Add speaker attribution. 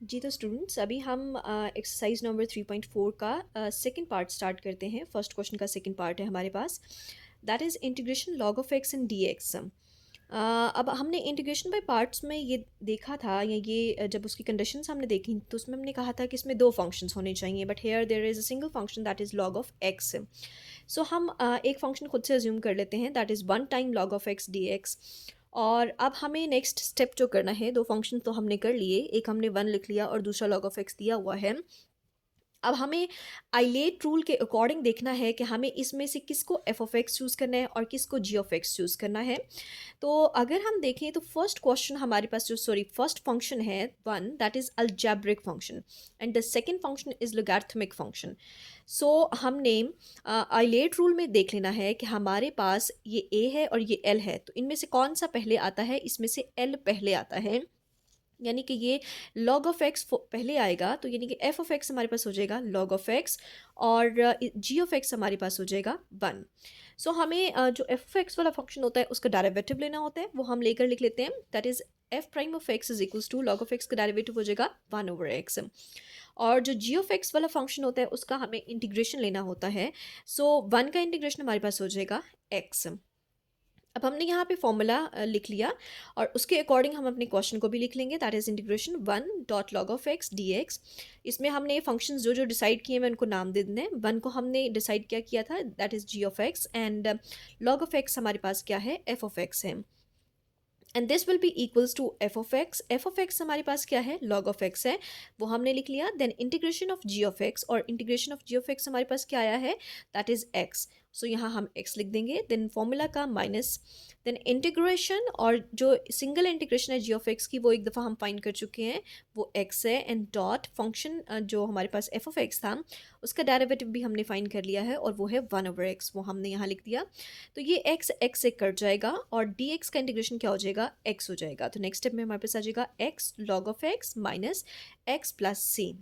Speaker 1: जी तो स्टूडेंट्स अभी हम एक्सरसाइज नंबर 3.4 का सेकंड पार्ट स्टार्ट करते हैं। फर्स्ट क्वेश्चन का सेकंड पार्ट है हमारे पास, that is integration log of x and D x. अब हमने इंटीग्रेशन बाय पार्ट्स में ये देखा था, या ये जब उसकी कंडीशंस हमने देखी तो उसमें हमने कहा था कि इसमें दो फंक्शंस होने चाहिए, but here there is a single function that is log of x. So हम एक फंक्शन खुद से अज्यूम कर लेते हैं, that is one time log of x d x. और अब हमें नेक्स्ट स्टेप जो करना है, दो फंक्शन तो हमने कर लिए, एक हमने वन लिख लिया और दूसरा लॉग ऑफ एक्स दिया हुआ है। अब हमें आइलेट रूल के अकॉर्डिंग देखना है कि हमें इसमें से किसको एफ ऑफ एक्स चूज़ करना है और किसको जी ऑफ एक्स चूज़ करना है। तो अगर हम देखें तो फर्स्ट क्वेश्चन हमारे पास जो फर्स्ट फंक्शन है one, that is algebraic function, and the second function is logarithmic function. So हमने आइलेट रूल में देख लेना है कि हमारे पास ये ए है और ये एल है, तो इनमें से कौन सा पहले आता है। इसमें से एल पहले आता है, यानी कि ये लॉग ऑफ एक्स पहले आएगा, तो यानी कि एफ ऑफ एक्स हमारे पास हो जाएगा लॉग ऑफ एक्स, और जी ऑफ एक्स हमारे पास हो जाएगा वन। सो हमें जो एफ ऑफ एक्स वाला फंक्शन होता है उसका डेरिवेटिव लेना होता है, वो हम लेकर लिख लेते हैं, that is f prime of x is equals to log of x का डेरिवेटिव हो जाएगा वन ओवर एक्स। और जो जी ऑफ एक्स वाला फंक्शन होता है उसका हमें इंटीग्रेशन लेना होता है। सो वन का इंटीग्रेशन हमारे पास हो जाएगा एक्स। अब हमने यहाँ पे फॉर्मूला लिख लिया, और उसके अकॉर्डिंग हम अपने क्वेश्चन को भी लिख लेंगे, that is integration one dot log of x d x. इसमें हमने फंक्शंस जो जो डिसाइड किए हैं उनको नाम दे देने हैं। वन को हमने डिसाइड क्या किया था, that is g of x, and log of x हमारे पास क्या है, एफ ऑफ एक्स है, and this will be equals to f of x. F of x हमारे पास क्या है, लॉग ऑफ एक्स है, वो हमने लिख लिया। Then integration of g of x, और integration of g of x हमारे पास क्या आया है, दैट इज एक्स। सो यहाँ हम एक्स लिख देंगे, देन फॉर्मूला का माइनस, देन इंटीग्रेशन, और जो सिंगल इंटीग्रेशन है जी ऑफ एक्स की वो एक दफ़ा हम फाइंड कर चुके हैं, वो एक्स है, एंड डॉट फंक्शन जो हमारे पास एफ ऑफ एक्स था उसका डेरिवेटिव भी हमने फाइंड कर लिया है, और वो है वन ओवर एक्स, वो हमने यहाँ लिख दिया। तो ये एक्स एक्स से कट जाएगा और डी एक्स का इंटीग्रेशन क्या हो जाएगा, एक्स हो जाएगा। तो नेक्स्ट स्टेप में हमारे पास आ जाएगा x log of x minus x plus C.